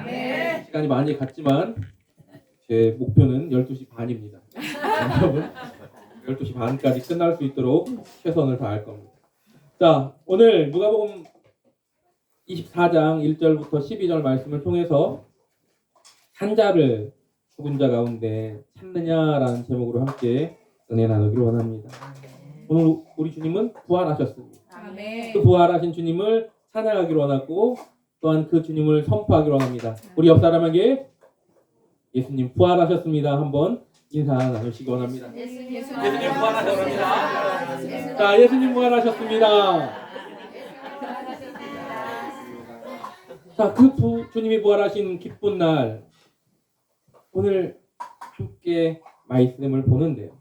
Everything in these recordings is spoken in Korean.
시간이 많이 갔지만 제 목표는 12시 반입니다. 여러분 12시 반까지 끝날 수 있도록 최선을 다할 겁니다. 자, 오늘 누가복음 24장 1절부터 12절 말씀을 통해서 산자를 죽은 자 가운데 찾느냐라는 제목으로 함께 은혜 나누기를 원합니다. 오늘 우리 주님은 부활하셨습니다. 그 부활하신 주님을 찬양하기를 원하고 또한 그 주님을 선포하기를 원합니다. 우리 옆 사람에게 예수님 부활하셨습니다. 한번 인사 나누시기 원합니다. 예수님 부활하셨습니다. 자, 예수님 부활하셨습니다. 자, 그 주님이 부활하신 기쁜 날 오늘 함께 말씀을 보는데요.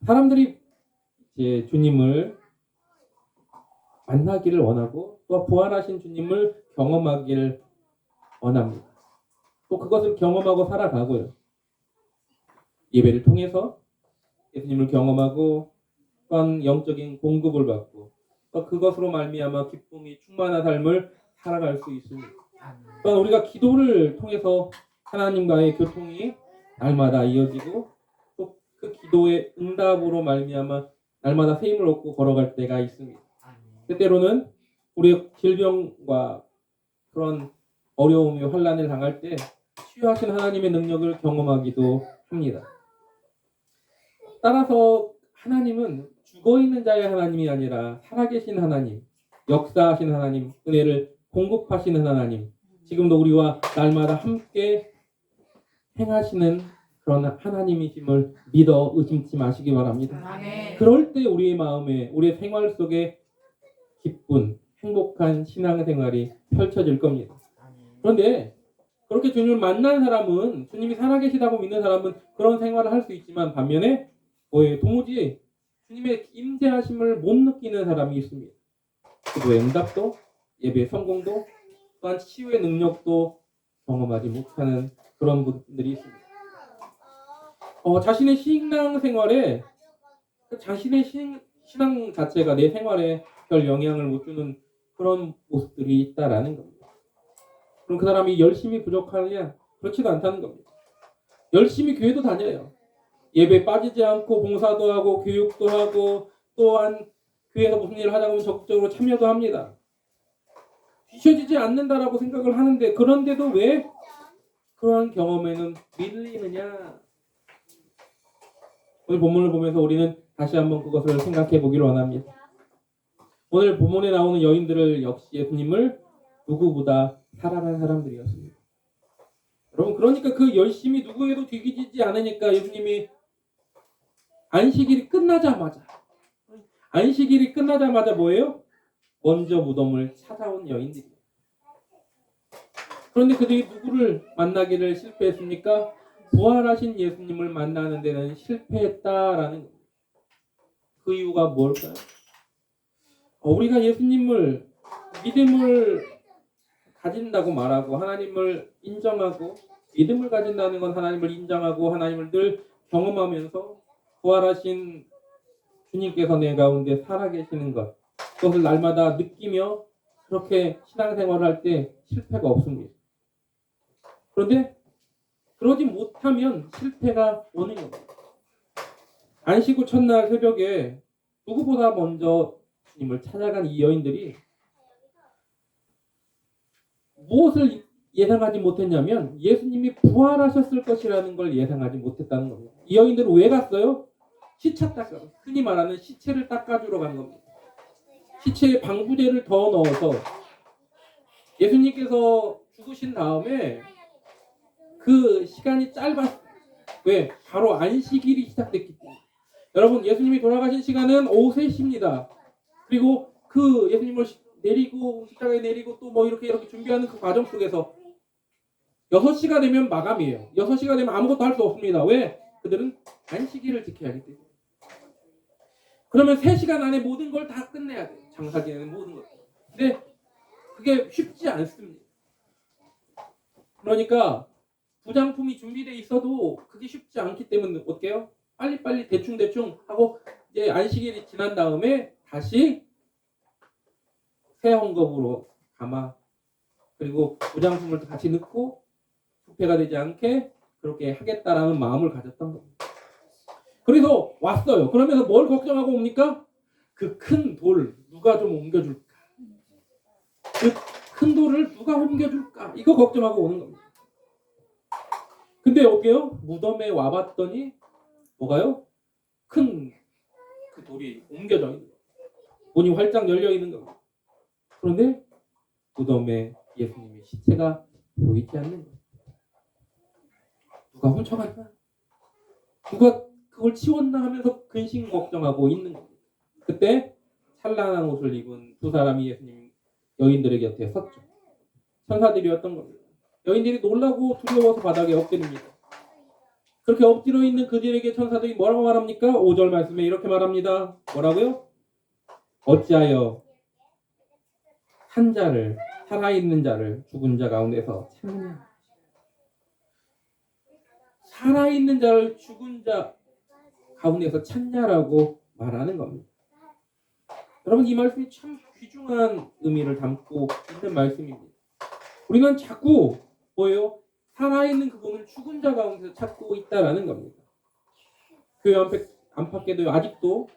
사람들이 이제 주님을 만나기를 원하고 또 부활하신 주님을 경험하기를 원합니다. 또 그것을 경험하고 살아가고요. 예배를 통해서 예수님을 경험하고 또한 영적인 공급을 받고 또 그것으로 말미암아 기쁨이 충만한 삶을 살아갈 수 있습니다. 또한 우리가 기도를 통해서 하나님과의 교통이 날마다 이어지고 또 그 기도의 응답으로 말미암아 날마다 새 힘을 얻고 걸어갈 때가 있습니다. 때때로는 우리의 질병과 그런 어려움이 환난을 당할 때 치유하신 하나님의 능력을 경험하기도 합니다. 따라서 하나님은 죽어있는 자의 하나님이 아니라 살아계신 하나님, 역사하신 하나님, 은혜를 공급하시는 하나님, 지금도 우리와 날마다 함께 행하시는 그런 하나님이심을 믿어 의심치 마시기 바랍니다. 그럴 때 우리의 마음에, 우리의 생활 속에 기쁜, 행복한 신앙생활이 펼쳐질 겁니다. 그런데 그렇게 주님을 만난 사람은, 주님이 살아계시다고 믿는 사람은 그런 생활을 할 수 있지만 반면에 도무지 주님의 임재하심을 못 느끼는 사람이 있습니다. 기도의 응답도, 예배의 성공도, 또한 치유의 능력도 경험하지 못하는 그런 분들이 있습니다. 자신의 신앙생활에 자신의 신앙 자체가 내 생활에 별 영향을 못 주는 그런 모습들이 있다라는 겁니다. 그럼 그 사람이 열심히 부족하느냐? 그렇지도 않다는 겁니다. 열심히 교회도 다녀요. 예배 빠지지 않고 봉사도 하고 교육도 하고 또한 교회에서 무슨 일을 하다 보면 적극적으로 참여도 합니다. 뒤처지지 않는다라고 생각을 하는데 그런데도 왜 그러한 경험에는 밀리느냐? 오늘 본문을 보면서 우리는 다시 한번 그것을 생각해 보기를 원합니다. 오늘 본문에 나오는 여인들을 역시 예수님을 누구보다 사랑한 사람들이었습니다. 여러분, 그러니까 그 열심히 누구에도 뒤지지 않으니까 예수님이 안식일이 끝나자마자 뭐예요? 먼저 무덤을 찾아온 여인들이에요. 그런데 그들이 누구를 만나기를 실패했습니까? 부활하신 예수님을 만나는 데는 실패했다라는 겁니다. 그 이유가 뭘까요? 우리가 예수님을 믿음을 가진다고 말하고 하나님을 인정하고 믿음을 가진다는 건 하나님을 인정하고 하나님을 늘 경험하면서 부활하신 주님께서 내 가운데 살아계시는 것 그것을 날마다 느끼며 그렇게 신앙생활을 할 때 실패가 없습니다. 그런데 그러지 못하면 실패가 오는 겁니다. 안식 후 첫날 새벽에 누구보다 먼저 주님을 찾아간 이 여인들이 무엇을 예상하지 못했냐면 예수님이 부활하셨을 것이라는 걸 예상하지 못했다는 겁니다. 이 여인들은 왜 갔어요? 시차 닦아, 흔히 말하는 시체를 닦아주러 간 겁니다. 시체에 방부제를 더 넣어서 예수님께서 죽으신 다음에 그 시간이 짧았어요. 왜? 바로 안식일이 시작됐기 때문에. 여러분, 예수님이 돌아가신 시간은 오후 3시입니다. 그리고 그 예수님을 내리고 십자가에 내리고 또 뭐 이렇게 준비하는 그 과정 속에서 6시가 되면 마감이에요. 6시가 되면 아무것도 할 수 없습니다. 왜? 그들은 안식일을 지켜야 하기 때문에. 그러면 3시간 안에 모든 걸 다 끝내야 돼요. 장사 지내는 모든 것. 근데 그게 쉽지 않습니다. 그러니까 부장품이 준비되어 있어도 그게 쉽지 않기 때문에 어때요? 빨리빨리 대충 하고 이제 안식일이 지난 다음에 다시 새 헌금으로 감아 그리고 무장품을 같이 넣고 부패가 되지 않게 그렇게 하겠다라는 마음을 가졌던 겁니다. 그래서 왔어요. 그러면서 뭘 걱정하고 옵니까? 그 큰 돌 누가 좀 옮겨줄까? 그 큰 돌을 누가 옮겨줄까? 이거 걱정하고 오는 겁니다. 근데 어게요? 무덤에 와봤더니 뭐가요? 큰 그 돌이 옮겨져 있는 거예요. 문이 활짝 열려 있는 겁니다. 그런데 무덤에 예수님의 시체가 보이지 않는 거예요. 누가 훔쳐갔나? 누가 그걸 치웠나 하면서 근심 걱정하고 있는 겁니다. 그때 찬란한 옷을 입은 두 사람이 예수님 여인들의 곁에 섰죠. 천사들이었던 겁니다. 여인들이 놀라고 두려워서 바닥에 엎드립니다. 그렇게 엎드려 있는 그들에게 천사들이 뭐라고 말합니까? 5절 말씀에 이렇게 말합니다. 뭐라고요? 어찌하여 한 자를, 살아있는 자를 죽은 자 가운데서 찾느냐? 살아있는 자를 죽은 자 가운데서 찾냐라고 말하는 겁니다. 여러분, 이 말씀이 참 귀중한 의미를 담고 있는 말씀입니다. 우리는 자꾸 뭐예요? 살아있는 그분을 죽은 자 가운데서 찾고 있다라는 겁니다. 교회 안팎에도 아직도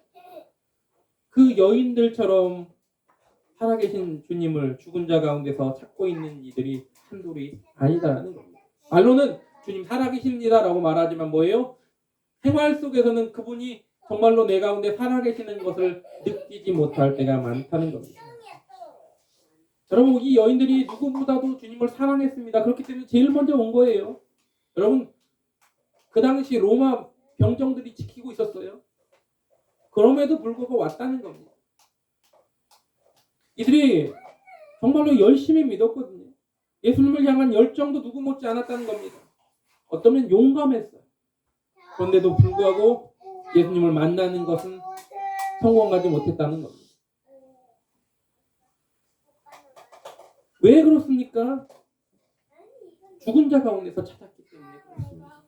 그 여인들처럼 살아계신 주님을 죽은 자 가운데서 찾고 있는 이들이 한둘이 아니다라는 겁니다. 말로는 주님 살아계십니다라고 말하지만 뭐예요? 생활 속에서는 그분이 정말로 내 가운데 살아계시는 것을 느끼지 못할 때가 많다는 겁니다. 여러분, 이 여인들이 누구보다도 주님을 사랑했습니다. 그렇기 때문에 제일 먼저 온 거예요. 여러분, 그 당시 로마 병정들이 지키고 있었어요. 그럼에도 불구하고 왔다는 겁니다. 이들이 정말로 열심히 믿었거든요. 예수님을 향한 열정도 누구 못지 않았다는 겁니다. 어쩌면 용감했어요. 그런데도 불구하고 예수님을 만나는 것은 성공하지 못했다는 겁니다. 왜 그렇습니까? 죽은 자 가운데서 찾았기 때문에 그렇습니다.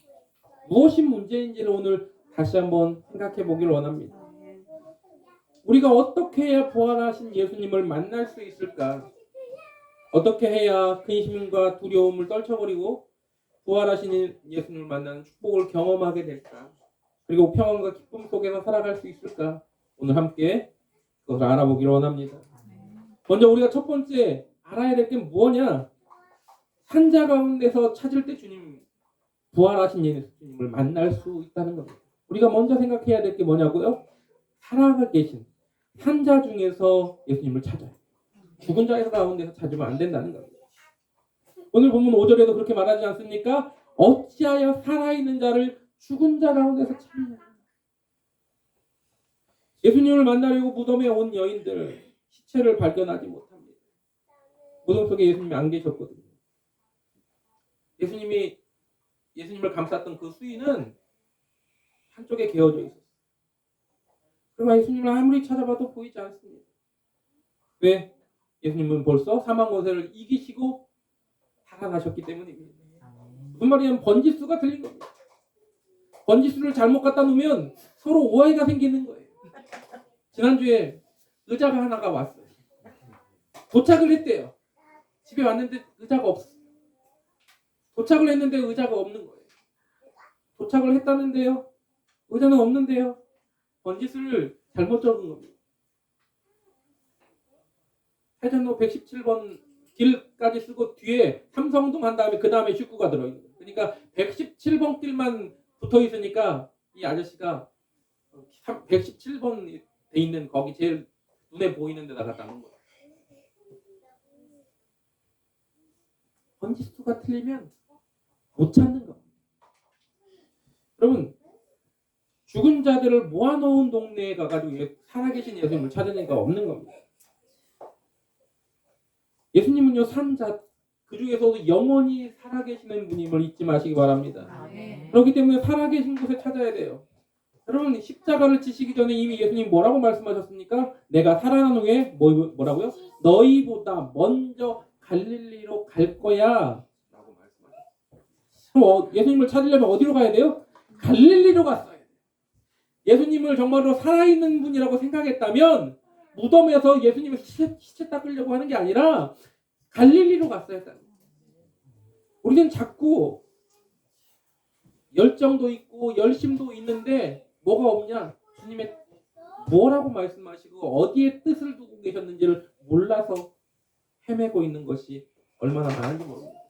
무엇이 문제인지를 오늘 다시 한번 생각해 보기를 원합니다. 우리가 어떻게 해야 부활하신 예수님을 만날 수 있을까? 어떻게 해야 근심과 두려움을 떨쳐버리고 부활하신 예수님을 만나는 축복을 경험하게 될까? 그리고 평안과 기쁨 속에서 살아갈 수 있을까? 오늘 함께 그것을 알아보기를 원합니다. 먼저 우리가 첫 번째 알아야 될 게 뭐냐? 산자 가운데서 찾을 때 주님, 부활하신 예수님을 만날 수 있다는 겁니다. 우리가 먼저 생각해야 될 게 뭐냐고요? 살아계신 산자 중에서 예수님을 찾아요. 죽은 자에서 가운데서 찾으면 안 된다는 겁니다. 오늘 본문 5절에도 그렇게 말하지 않습니까? 어찌하여 살아있는 자를 죽은 자 가운데서 찾느냐? 예수님을 만나려고 무덤에 온 여인들 시체를 발견하지 못합니다. 무덤 속에 예수님이 안 계셨거든요. 예수님을 감쌌던 그 수의는 한쪽에 개어져 있었어요. 그러나 예수님을 아무리 찾아봐도 보이지 않습니다. 왜? 예수님은 벌써 사망 권세를 이기시고 살아나셨기 때문입니다. 무슨 말이냐면 번지수가 틀린 겁니다. 번지수를 잘못 갖다 놓으면 서로 오해가 생기는 거예요. 지난주에 의자가 하나가 왔어요. 도착을 했대요. 집에 왔는데 의자가 없어요. 도착을 했는데 의자가 없는 거예요. 도착을 했다는데요. 의자는 없는데요. 번지수를 잘못 적은 겁니다. 해전로 117번 길까지 쓰고 뒤에 삼성동 한 다음에 그 다음에 식구가 들어있는 거예요. 그러니까 117번 길만 붙어 있으니까 이 아저씨가 117번 돼 있는 거기 제일 눈에 보이는 데다 갖다 놓은 거예요. 번지수가 틀리면 못 찾는 겁니다. 여러분, 죽은 자들을 모아놓은 동네에 가가지고 살아계신 예수님을 찾을 리가 없는 겁니다. 예수님은요, 산자, 그 중에서도 영원히 살아계시는 분임을 잊지 마시기 바랍니다. 그렇기 때문에 살아계신 곳에 찾아야 돼요. 여러분, 십자가를 지시기 전에 이미 예수님 뭐라고 말씀하셨습니까? 내가 살아난 후에 뭐라고요? 너희보다 먼저 갈릴리로 갈 거야 라고 말씀하셨어요. 그럼 예수님을 찾으려면 어디로 가야 돼요? 갈릴리로 갔어야 돼요. 예수님을 정말로 살아있는 분이라고 생각했다면 무덤에서 예수님의 시체 닦으려고 하는 게 아니라 갈릴리로 갔어야 했다. 우리는 자꾸 열정도 있고 열심도 있는데 뭐가 없냐? 주님의 뭐라고 말씀하시고 어디에 뜻을 두고 계셨는지를 몰라서 헤매고 있는 것이 얼마나 많은지 모릅니다.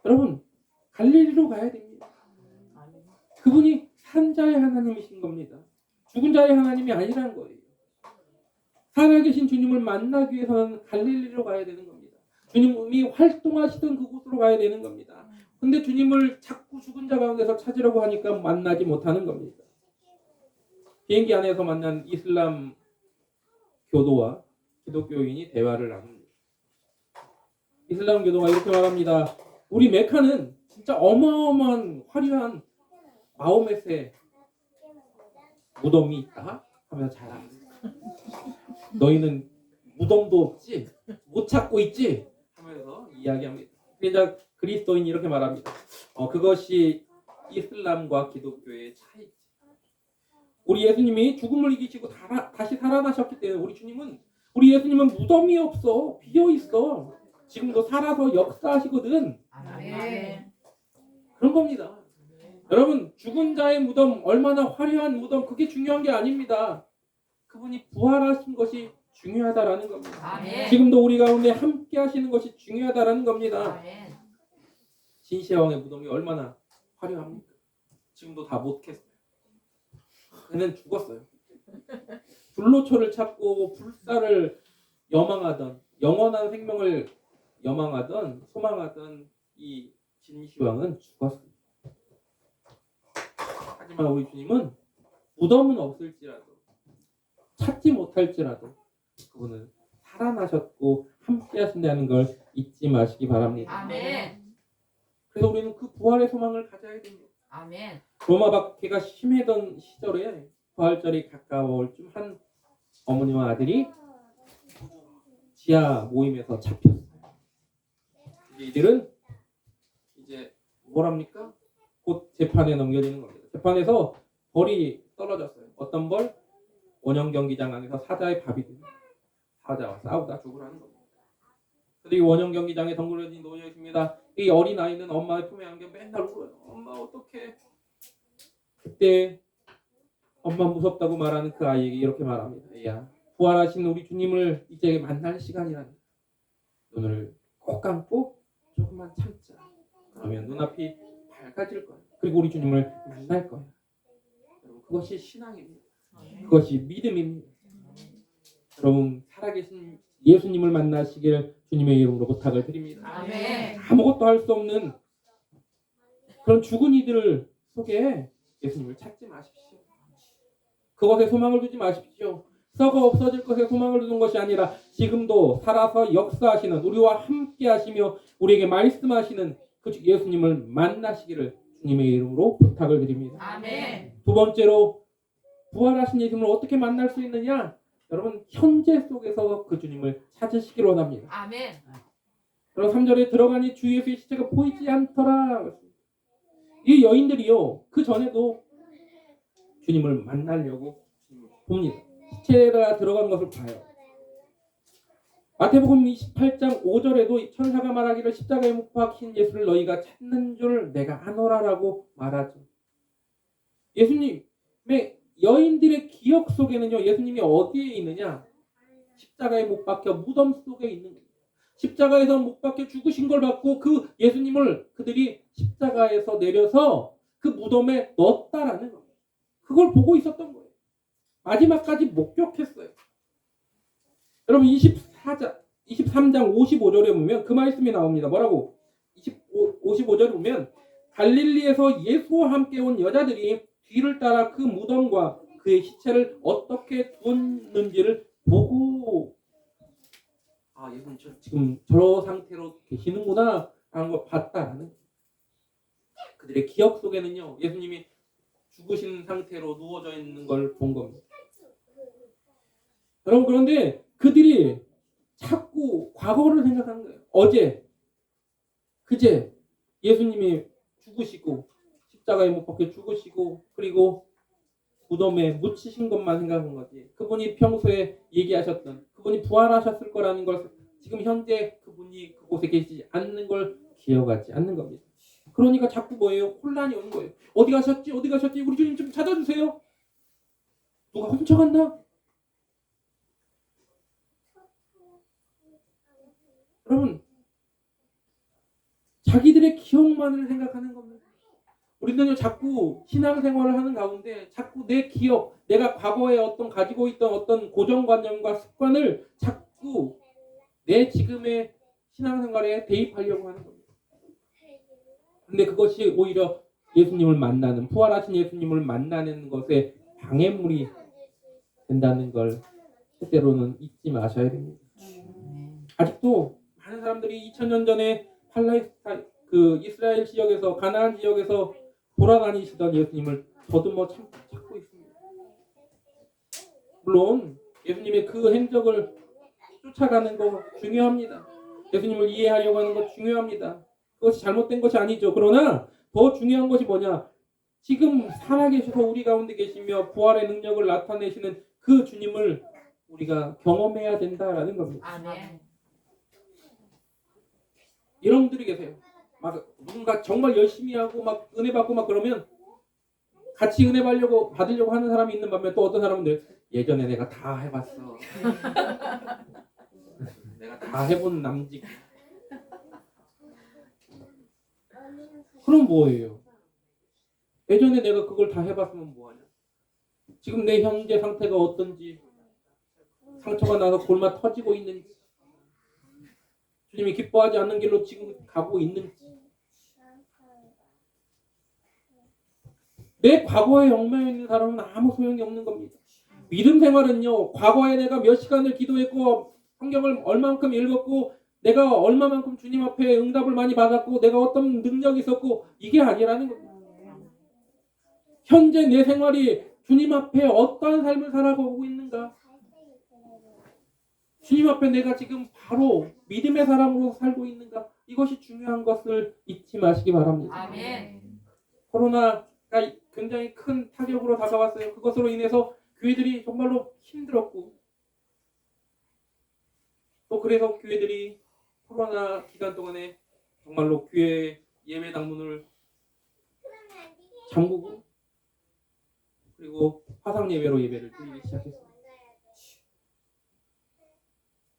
여러분, 갈릴리로 가야 됩니다. 그분이 산 자의 하나님이신 겁니다. 죽은 자의 하나님이 아니라는 거예요. 살아계신 주님을 만나기 위해서는 갈릴리로 가야 되는 겁니다. 주님이 활동하시던 그곳으로 가야 되는 겁니다. 근데 주님을 자꾸 죽은 자 가운데서 찾으려고 하니까 만나지 못하는 겁니다. 비행기 안에서 만난 이슬람 교도와 기독교인이 대화를 나눕니다. 이슬람 교도가 이렇게 말합니다. 우리 메카는 진짜 어마어마한 화려한 마호메트의 무덤이 있다 하면서 자랑합니다. 너희는 무덤도 없지? 못 찾고 있지? 하면서 이야기합니다. 그러자 그리스도인이 이렇게 말합니다. 그것이 이슬람과 기독교의 차이지. 우리 예수님이 죽음을 이기시고 다시 살아나셨기 때문에 우리 예수님은 무덤이 없어. 비어 있어. 지금도 살아서 역사하시거든. 아멘. 그런 겁니다. 여러분, 죽은 자의 무덤, 얼마나 화려한 무덤, 그게 중요한 게 아닙니다. 그분이 부활하신 것이 중요하다라는 겁니다. 아멘. 지금도 우리 가운데 함께 하시는 것이 중요하다라는 겁니다. 아멘. 진시황의 무덤이 얼마나 화려합니까? 지금도 다 못 캤어요. 그는 죽었어요. 불로초를 찾고 불사를 여망하던, 영원한 생명을 여망하던, 소망하던 이 진시황은 죽었습니다. 하지만 우리 주님은 무덤은 없을지라도, 찾지 못할지라도 그분은 살아나셨고 함께 하신다는 걸 잊지 마시기 바랍니다. 아멘. 그래서 우리는 그 부활의 소망을 가져야 됩니다. 아멘. 로마 박해가 심해던 시절에 부활절이 가까울 쯤 한 어머니와 아들이 지하 모임에서 잡혔어요. 이들은 이제 뭐랍니까? 곧 재판에 넘겨지는 겁니다. 재판에서 벌이 떨어졌어요. 어떤 벌? 원형 경기장 안에서 사자의 밥이 됩니다. 사자와 싸우다 죽으라는 겁니다. 그런데 이 원형 경기장에 덩그러니 놓여 있습니다. 이 어린 아이는 엄마의 품에 안겨 맨날 울어요. 엄마 어떡해. 그때 엄마 무섭다고 말하는 그 아이에게 이렇게 말합니다. 야, 부활하신 우리 주님을 이제 만날 시간이란다. 눈을 꼭 감고 조금만 참자. 그러면 눈앞이 밝아질 거야. 그리고 우리 주님을 만날 거야. 여러분, 그것이 신앙입니다. 그것이 믿음입니다. 여러분, 살아계신 예수님을 만나시길 주님의 이름으로 부탁을 드립니다. 아멘. 아무것도 할 수 없는 그런 죽은 이들 속에 예수님을 찾지 마십시오. 그것에 소망을 두지 마십시오. 썩어 없어질 것에 소망을 두는 것이 아니라 지금도 살아서 역사하시는, 우리와 함께 하시며 우리에게 말씀하시는 그 예수님을 만나시기를 주님의 이름으로 부탁을 드립니다. 아멘. 두 번째로, 부활하신 예수님을 어떻게 만날 수 있느냐? 여러분, 현재 속에서 그 주님을 찾으시길 원합니다. 아멘. 그럼 3절에 들어가니 주 예수의 시체가 보이지 않더라. 이 여인들이요, 그 전에도 주님을 만나려고 봅니다. 시체가 들어간 것을 봐요. 마태복음 28장 5절에도 천사가 말하기를 십자가에 못 박힌 예수를 너희가 찾는 줄 내가 아노라라고 말하죠. 예수님의 여인들의 기억 속에는요, 예수님이 어디에 있느냐? 십자가에 못 박혀 무덤 속에 있는 거예요. 십자가에서 못 박혀 죽으신 걸 받고 그 예수님을 그들이 십자가에서 내려서 그 무덤에 넣었다라는 거예요. 그걸 보고 있었던 거예요. 마지막까지 목격했어요. 여러분, 23장 55절에 보면 그 말씀이 나옵니다. 뭐라고? 55절에 보면 갈릴리에서 예수와 함께 온 여자들이 뒤를 따라 그 무덤과 그의 시체를 어떻게 두었는지를 보고, 아, 예수님 지금 저 상태로 계시는구나 라는 걸 봤다라는, 그들의 기억 속에는요, 예수님이 죽으신 상태로 누워져 있는 걸 본 겁니다. 여러분, 그런데 그들이 자꾸 과거를 생각하는 거예요. 어제, 그제 예수님이 죽으시고 십자가에 못 박혀 죽으시고, 그리고 무덤에 묻히신 것만 생각한 거지. 그분이 평소에 얘기하셨던, 그분이 부활하셨을 거라는 걸 지금 현재 그분이 그곳에 계시지 않는 걸 기억하지 않는 겁니다. 그러니까 자꾸 뭐예요? 혼란이 오는 거예요. 어디 가셨지? 어디 가셨지? 우리 주님 좀 찾아주세요. 누가 훔쳐갔나? 여러분, 자기들의 기억만을 생각하는 겁니다. 우리는요, 자꾸 신앙생활을 하는 가운데 자꾸 내 기억, 내가 과거에 어떤 가지고 있던 어떤 고정관념과 습관을 자꾸 내 지금의 신앙생활에 대입하려고 하는 겁니다. 근데 그것이 오히려 예수님을 만나는, 부활하신 예수님을 만나는 것에 방해물이 된다는 걸 때때로는 잊지 마셔야 됩니다. 아직도 많은 사람들이 2000년 전에 이스라엘 지역에서, 가나안 지역에서 돌아다니시던 예수님을 더듬어 찾고 있습니다. 물론 예수님의 그 행적을 쫓아가는 거 중요합니다. 예수님을 이해하려고 하는 거 중요합니다. 그것이 잘못된 것이 아니죠. 그러나 더 중요한 것이 뭐냐? 지금 살아계셔서 우리 가운데 계시며 부활의 능력을 나타내시는 그 주님을 우리가 경험해야 된다라는 겁니다. 아멘. 여러분들이 계세요. 막 누군가 정말 열심히 하고 막 은혜 받고 막 그러면 같이 은혜 받으려고 하는 사람이 있는 반면 또 어떤 사람들 예전에 내가 다 해봤어. 내가 다 해본 남직. 그럼 뭐예요? 예전에 내가 그걸 다 해봤으면 뭐하냐? 지금 내 현재 상태가 어떤지, 상처가 나서 골마 터지고 있는지, 주님이 기뻐하지 않는 길로 지금 가고 있는지, 내 과거에 얽매여 있는 사람은 아무 소용이 없는 겁니다. 믿음 생활은요, 과거에 내가 몇 시간을 기도했고 성경을 얼마만큼 읽었고 내가 얼마만큼 주님 앞에 응답을 많이 받았고 내가 어떤 능력이 있었고 이게 아니라는 겁니다. 현재 내 생활이 주님 앞에 어떠한 삶을 살아가고 있는가? 주님 앞에 내가 지금 바로 믿음의 사람으로 살고 있는가? 이것이 중요한 것을 잊지 마시기 바랍니다. 아멘. 코로나가 굉장히 큰 타격으로 다가왔어요. 그것으로 인해서 교회들이 정말로 힘들었고 또 그래서 교회들이 코로나 기간 동안에 정말로 교회 예배 당문을 잠그고 그리고 화상 예배로 예배를 드리기 시작했습니다.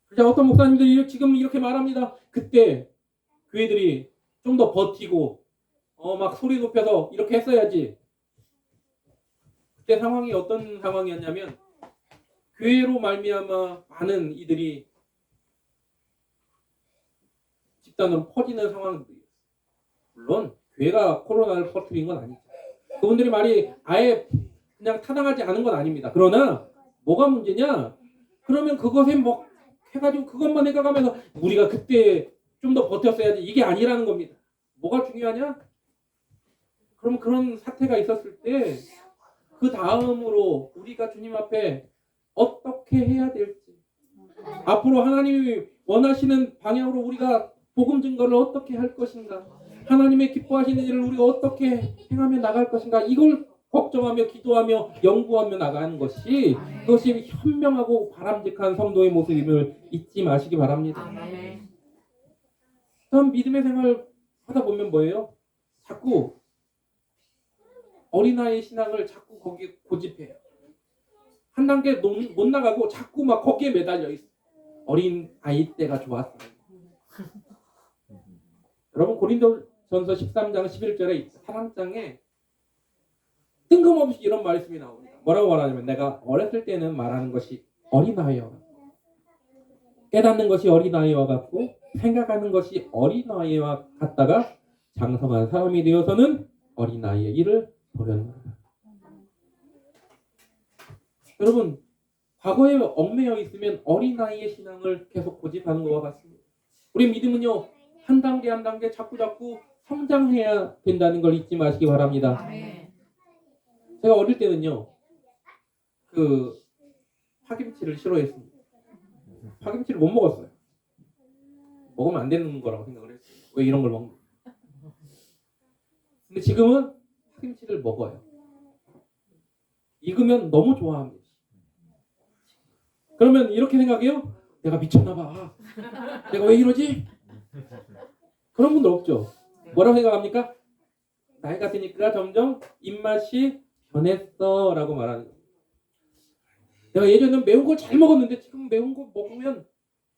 그래서 어떤 목사님들이 지금 이렇게 말합니다. 그때 교회들이 좀 더 버티고 막 소리 높여서 이렇게 했어야지. 그때 상황이 어떤 상황이었냐면 교회로 말미암아 많은 이들이 집단으로 퍼지는 상황들이었어요. 물론 교회가 코로나를 퍼뜨린 건 아니죠. 그분들이 말이 아예 그냥 타당하지 않은 건 아닙니다. 그러나 뭐가 문제냐? 그러면 그것에 뭐 해가지고 그것만 해가면서 우리가 그때 좀 더 버텼어야지 이게 아니라는 겁니다. 뭐가 중요하냐? 그럼 그런 사태가 있었을 때 그 다음으로 우리가 주님 앞에 어떻게 해야 될지 앞으로 하나님이 원하시는 방향으로 우리가 복음 증거를 어떻게 할 것인가 하나님의 기뻐하시는 일을 우리가 어떻게 행하며 나갈 것인가 이걸 걱정하며 기도하며 연구하며 나가는 것이 그것이 현명하고 바람직한 성도의 모습임을 잊지 마시기 바랍니다. 아멘. 그럼 믿음의 생활 하다 보면 뭐예요? 자꾸 어린아이의 신앙을 자꾸 거기에 고집해요. 한 단계 못 나가고 자꾸 막 거기에 매달려 있어요. 어린 아이 때가 좋았어요. 여러분 고린도전서 13장 11절에 4장에 뜬금없이 이런 말씀이 나옵니다. 뭐라고 말하냐면 내가 어렸을 때는 말하는 것이 어린아이와 같고 깨닫는 것이 어린아이와 같고 생각하는 것이 어린아이와 같다가 장성한 사람이 되어서는 어린아이의 일을 보려느니라. 여러분 과거에 얽매여 있으면 어린아이의 신앙을 계속 고집하는 것과 같습니다. 우리 믿음은요 한 단계 한 단계 자꾸 성장해야 된다는 걸 잊지 마시기 바랍니다. 아멘. 제가 어릴 때는요 파김치를 싫어했습니다. 파김치를 못 먹었어요. 먹으면 안 되는 거라고 생각을 했어요. 왜 이런 걸 먹는? 근데 지금은 파김치를 먹어요. 익으면 너무 좋아합니다. 그러면 이렇게 생각해요? 내가 미쳤나 봐. 내가 왜 이러지? 그런 분들 없죠. 뭐라고 생각합니까? 나이가 드니까 점점 입맛이 변했어 라고 말하는 거예요. 내가 예전에는 매운 걸 잘 먹었는데 지금 매운 거 먹으면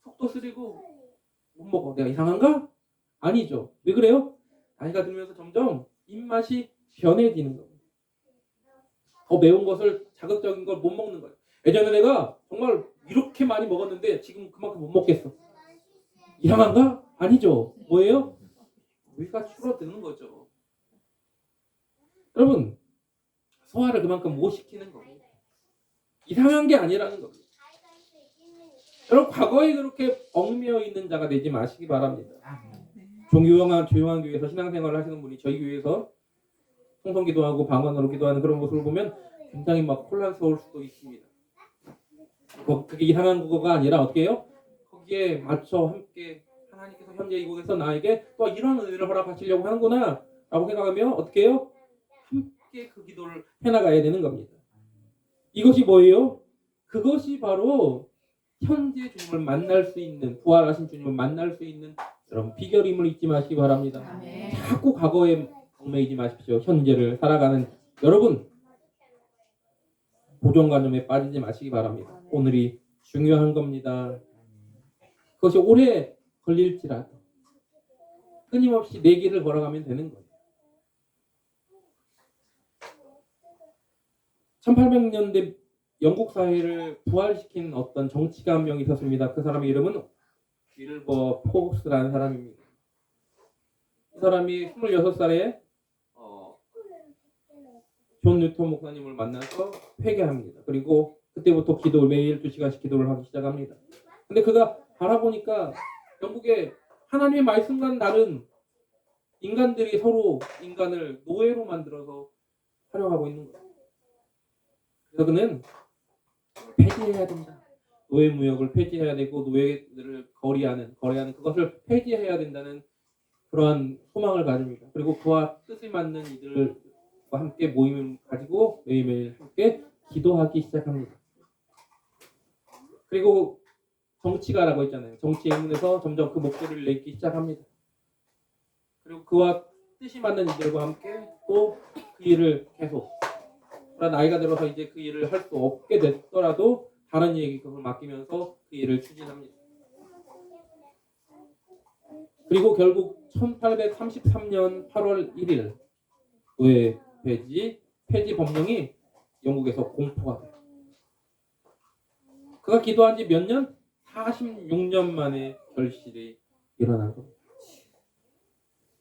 속도 쓰리고 못 먹어. 내가 이상한가? 아니죠. 왜 그래요? 나이가 들면서 점점 입맛이 변해지는 거예요. 더 매운 것을 자극적인 걸 못 먹는 거예요. 예전에 내가 정말 이렇게 많이 먹었는데 지금 그만큼 못 먹겠어. 이상한가? 아니죠. 뭐예요? 위가 줄어드는 거죠. 여러분, 소화를 그만큼 못 시키는 겁니다. 이상한 게 아니라는 겁니다. 여러분, 과거에 그렇게 얽매여 있는 자가 되지 마시기 바랍니다. 조용한 교회에서 신앙생활을 하시는 분이 저희 교회에서 통성기도하고 방언으로 기도하는 그런 모습을 보면 굉장히 막 혼란스러울 수도 있습니다. 그게 이상한 거가 아니라 어떻게 해요? 거기에 맞춰 함께 하나님께서 현재 이곳에서 나에게 또 이런 은혜를 허락하시려고 하는구나 라고 생각하며 어떻게 해요? 함께 그 기도를 해나가야 되는 겁니다. 이것이 뭐예요? 그것이 바로 현재 주님을 만날 수 있는, 부활하신 주님을 만날 수 있는 여러분 비결임을 잊지 마시기 바랍니다. 아멘. 자꾸 과거에 얽매이지 마십시오. 현재를 살아가는 여러분, 고정관념에 빠지지 마시기 바랍니다. 오늘이 중요한 겁니다. 그것이 오래 걸릴지라도 끊임없이 내 길을 걸어가면 되는 거예요. 1800년대 영국 사회를 부활시킨 어떤 정치가 한 명 있었습니다. 그 사람의 이름은 윌버 포스라는 사람입니다. 이 사람이 26살에 존 뉴턴 목사님을 만나서 회개합니다. 그리고 그때부터 기도를 매일 2시간씩 기도를 하기 시작합니다. 근데 그가 바라보니까 영국에 하나님의 말씀과는 다른 인간들이 서로 인간을 노예로 만들어서 활용하고 있는 거예요. 그래서 그는 폐지해야 된다. 노예 무역을 폐지해야 되고 노예들을 거래하는 그것을 폐지해야 된다는 그러한 소망을 가집니다. 그리고 그와 뜻이 맞는 이들과 함께 모임을 가지고 매일매일 함께 기도하기 시작합니다. 그리고 정치가라고 했잖아요. 정치에 입문해서 점점 그 목소리를 내기 시작합니다. 그리고 그와 뜻이 맞는 이들과 함께 또 그 일을 계속 나이가 들어서 이제 그 일을 할 수 없게 됐더라도 다른 이에게 그걸 맡기면서 그 일을 추진합니다. 그리고 결국 1833년 8월 1일 노예 폐지 법령이 영국에서 공포가 돼요. 그가 기도한 지 몇 년? 46년 만에 결실이 일어난 겁니다.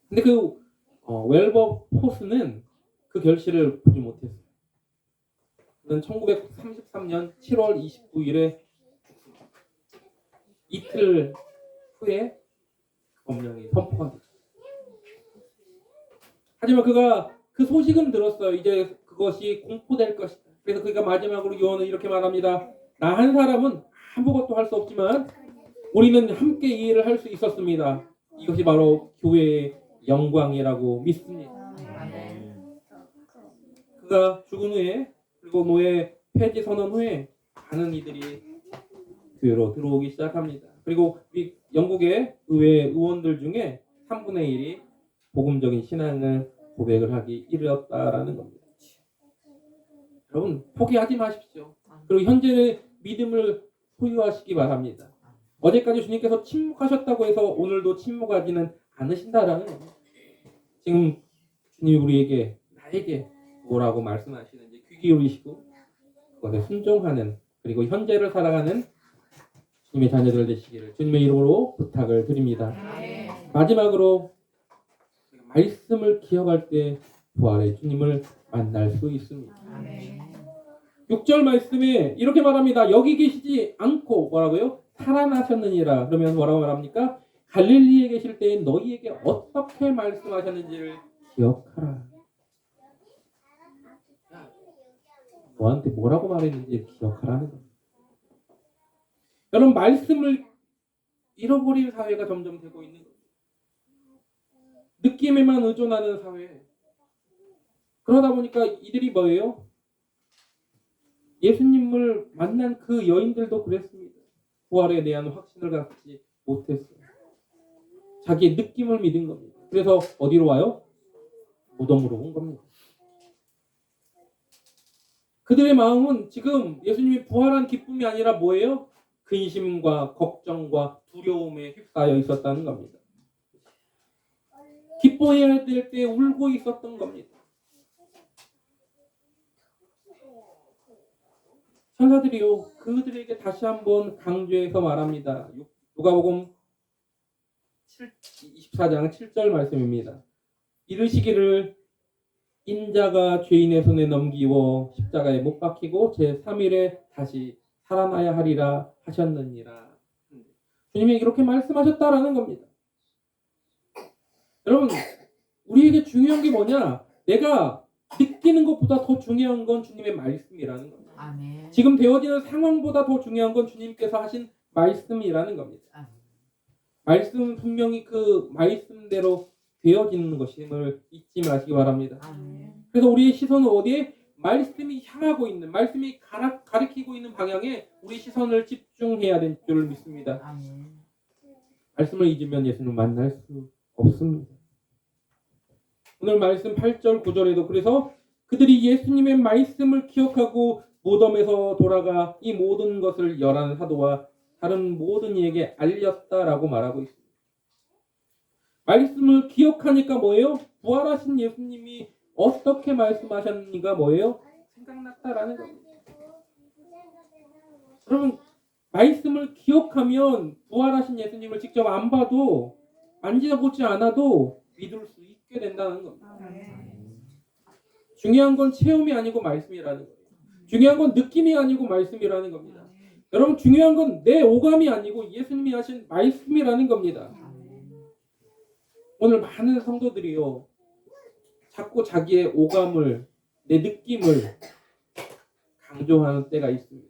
근데 그 웰버 포스는 그 결실을 보지 못했어요. 그는 1933년 7월 29일에 죽습니다. 이틀 후에 법령이 선포가 됐죠. 하지만 그가 그 소식은 들었어요. 이제 그것이 공포될 것이다. 그래서 그가 마지막으로 요한은 이렇게 말합니다. 나 한 사람은 아무것도 할 수 없지만 우리는 함께 이 일을 할 수 있었습니다. 이것이 바로 교회의 영광이라고 믿습니다. 그가 죽은 후에 그리고 노예 폐지 선언 후에 많은 이들이 교회로 들어오기 시작합니다. 그리고 영국의 의회 의원들 중에 3분의 1이 복음적인 신앙을 고백을 하기 이르렀다라는 겁니다. 여러분 포기하지 마십시오. 그리고 현재의 믿음을 소유하시기 바랍니다. 어제까지 주님께서 침묵하셨다고 해서 오늘도 침묵하지는 않으신다라는 겁니다. 지금 주님이 우리에게 나에게 뭐라고 말씀하시는지 귀 기울이시고 그것에 순종하는 그리고 현재를 살아가는 주님의 자녀들 되시기를 주님의 이름으로 부탁을 드립니다. 마지막으로 말씀을 기억할 때 부활의 주님을 만날 수 있습니다. 6절 말씀에 이렇게 말합니다. 여기 계시지 않고 뭐라고요? 살아나셨느니라. 그러면 뭐라고 말합니까? 갈릴리에 계실 때에 너희에게 어떻게 말씀하셨는지를 기억하라. 너한테 뭐라고 말했는지 기억하라는 겁니다. 여러분 말씀을 잃어버린 사회가 점점 되고 있는 겁니다. 느낌에만 의존하는 사회. 그러다 보니까 이들이 뭐예요? 예수님을 만난 그 여인들도 그랬습니다. 부활에 대한 확신을 갖지 못했어요. 자기의 느낌을 믿은 겁니다. 그래서 어디로 와요? 무덤으로 온 겁니다. 그들의 마음은 지금 예수님이 부활한 기쁨이 아니라 뭐예요? 근심과 걱정과 두려움에 휩싸여 있었다는 겁니다. 기뻐해야 될 때 울고 있었던 겁니다. 천사들이요, 그들에게 다시 한번 강조해서 말합니다. 누가복음 24장 7절 말씀입니다. 이르시기를 인자가 죄인의 손에 넘기워 십자가에 못 박히고 제3일에 다시 살아나야 하리라 하셨느니라. 주님이 이렇게 말씀하셨다라는 겁니다. 여러분, 우리에게 중요한 게 뭐냐? 내가 느끼는 것보다 더 중요한 건 주님의 말씀이라는 겁니다. 아멘. 지금 되어지는 상황보다 더 중요한 건 주님께서 하신 말씀이라는 겁니다. 아멘. 말씀은 분명히 그 말씀대로 되어지는 것임을 잊지 마시기 바랍니다. 아멘. 그래서 우리의 시선은 어디에? 말씀이 향하고 있는, 말씀이 가리키고 있는 방향에 우리 시선을 집중해야 될 줄 믿습니다. 아멘. 말씀을 잊으면 예수님을 만날 수 없습니다. 오늘 말씀 8절 9절에도 그래서 그들이 예수님의 말씀을 기억하고 무덤에서 돌아가 이 모든 것을 열한 사도와 다른 모든 이에게 알렸다라고 말하고 있습니다. 말씀을 기억하니까 뭐예요? 부활하신 예수님이 어떻게 말씀하셨는가 뭐예요? 생각났다라는 겁니다. 여러분, 말씀을 기억하면 부활하신 예수님을 직접 안 봐도 만져보지 않아도 믿을 수 있게 된다는 겁니다. 중요한 건 체험이 아니고 말씀이라는 거예요. 중요한 건 느낌이 아니고 말씀이라는 겁니다. 여러분, 중요한 건 내 오감이 아니고 예수님이 하신 말씀이라는 겁니다. 오늘 많은 성도들이요, 자꾸 자기의 오감을, 내 느낌을 강조하는 때가 있습니다.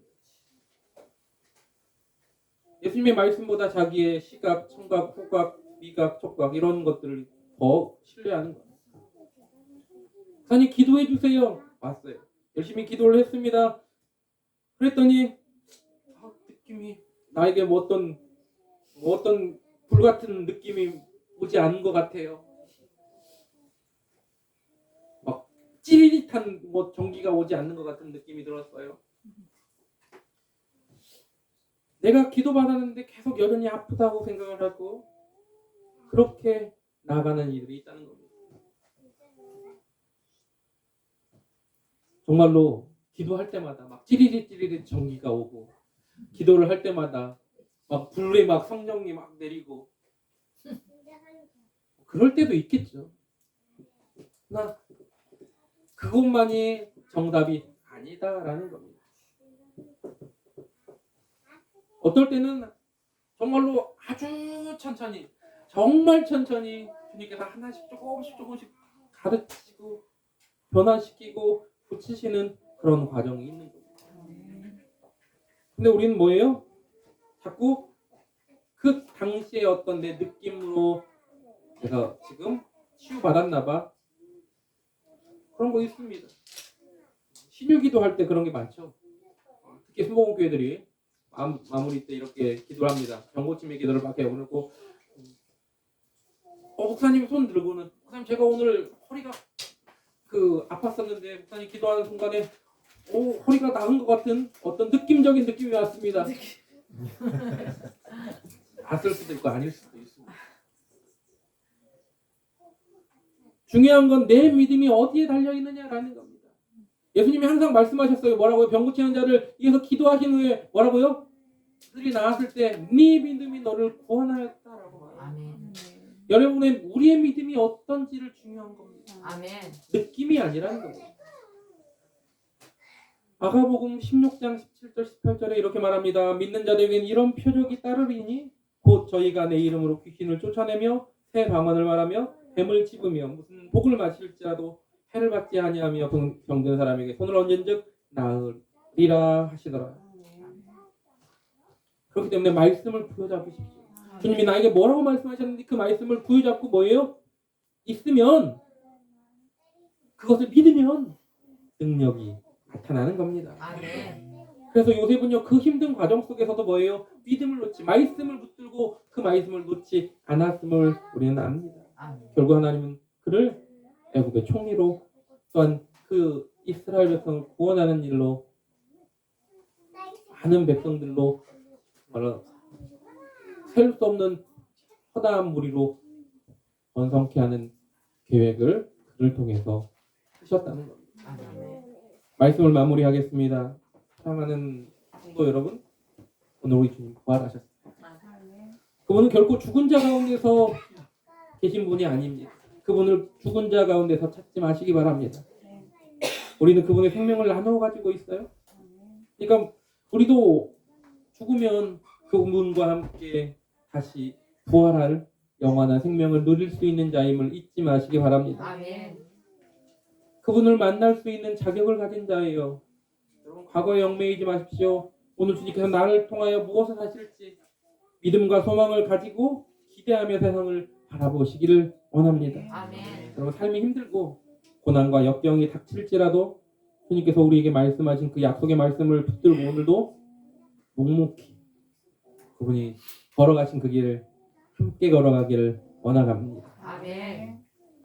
예수님의 말씀보다 자기의 시각, 청각, 후각, 미각, 촉각 이런 것들을 더 신뢰하는 거예요. 목사님 기도해 주세요. 왔어요. 열심히 기도를 했습니다. 그랬더니 느낌이 나에게 뭐 어떤 불같은 느낌이 오지 않은 것 같아요. 막 찌릿한 뭐 전기가 오지 않는 것 같은 느낌이 들었어요. 내가 기도받았는데 계속 여전히 아프다고 생각을 하고 그렇게 나아가는 이들이 있다는 겁니다. 정말로 기도할 때마다 막 찌릿 전기가 오고 기도를 할 때마다 막 불에 막 성령이 막 내리고 그럴 때도 있겠죠. 그러나 그것만이 정답이 아니다라는 겁니다. 어떨 때는 정말로 아주 천천히, 정말 천천히 주님께서 하나씩 조금씩 가르치고 변화시키고 고치시는 그런 과정이 있는 겁니다. 근데 우리는 뭐예요? 자꾸 그 당시에 어떤 내 느낌으로 내가 지금 치유받았나 봐. 그런 거 있습니다. 신유기도 할 때 그런 게 많죠. 특히 순복음교회들이 마무리 때 이렇게 기도를 합니다. 병고침의 기도를 막 해오고 목사님 손 들고는 목사님 제가 오늘 허리가 아팠었는데 목사님 기도하는 순간에 허리가 나은 것 같은 어떤 느낌적인 느낌이 왔습니다. 왔을 수도 있고 아닐 수도 있습니다. 중요한 건 내 믿음이 어디에 달려있느냐라는 겁니다. 예수님이 항상 말씀하셨어요. 뭐라고요? 병 고치는 자를 위해서 기도하신 후에 뭐라고요? 그들이 나왔을 때 네 믿음이 너를 구원하였다라고 말해요. 아멘. 여러분의 우리의 믿음이 어떤지를 중요한 겁니다. 아멘. 느낌이 아니라는 겁니다. 마가복음 16장 17절 18절에 이렇게 말합니다. 믿는 자들에게는 이런 표적이 따르리니 곧 저희가 내 이름으로 귀신을 쫓아내며 새 방언을 말하며 뱀을 찝으며 무슨 복을 마실지라도 해를 받지 아니하며 병든 사람에게 손을 얹은즉 나으리라 하시더라. 그렇기 때문에 말씀을 부여잡으십시오. 주님이 나에게 뭐라고 말씀하셨는지 그 말씀을 부여잡고 뭐예요? 있으면 그것을 믿으면 능력이 나타나는 겁니다. 아멘. 그래서 요셉은요 그 힘든 과정 속에서도 뭐예요? 믿음을 놓지 말씀을 붙들고 그 말씀을 놓지 않았음을 우리는 압니다. 아멘. 결국 하나님은 그를 애굽의 총리로 또한 그 이스라엘 백성을 구원하는 일로 많은 백성들로 정말 셀 수 없는 허다한 무리로 번성케 하는 계획을 그를 통해서 하셨다는 겁니다. 아멘. 말씀을 마무리하겠습니다. 사랑하는 성도 여러분, 오늘 우리 주님 부활하셨습니다. 그분은 결코 죽은 자 가운데서 계신 분이 아닙니다. 그분을 죽은 자 가운데서 찾지 마시기 바랍니다. 우리는 그분의 생명을 나누어 가지고 있어요. 그러니까 우리도 죽으면 그분과 함께 다시 부활할 영원한 생명을 누릴 수 있는 자임을 잊지 마시기 바랍니다. 아멘. 그분을 만날 수 있는 자격을 가진 자예요. 여러분 과거에 얽매이지 마십시오. 오늘 주님께서 나를 통하여 무엇을 하실지 믿음과 소망을 가지고 기대하며 세상을 바라보시기를 원합니다. 아멘. 여러분 삶이 힘들고 고난과 역경이 닥칠지라도 주님께서 우리에게 말씀하신 그 약속의 말씀을 붙들고 오늘도 묵묵히 그분이 걸어가신 그 길을 함께 걸어가기를 원합니다. 아멘.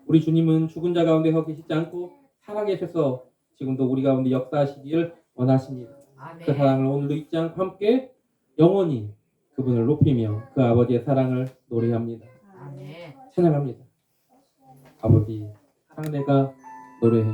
우리 주님은 죽은 자 가운데서 계시지 않고 살아계셔서 지금도 우리 가운데 역사하시기를 원하십니다. 아멘. 그 사랑을 오늘도 잊지 않고 함께 영원히 그분을 높이며 그 아버지의 사랑을 노래합니다. 아멘. 찬양합니다. 아버지 사랑 내가 노래해.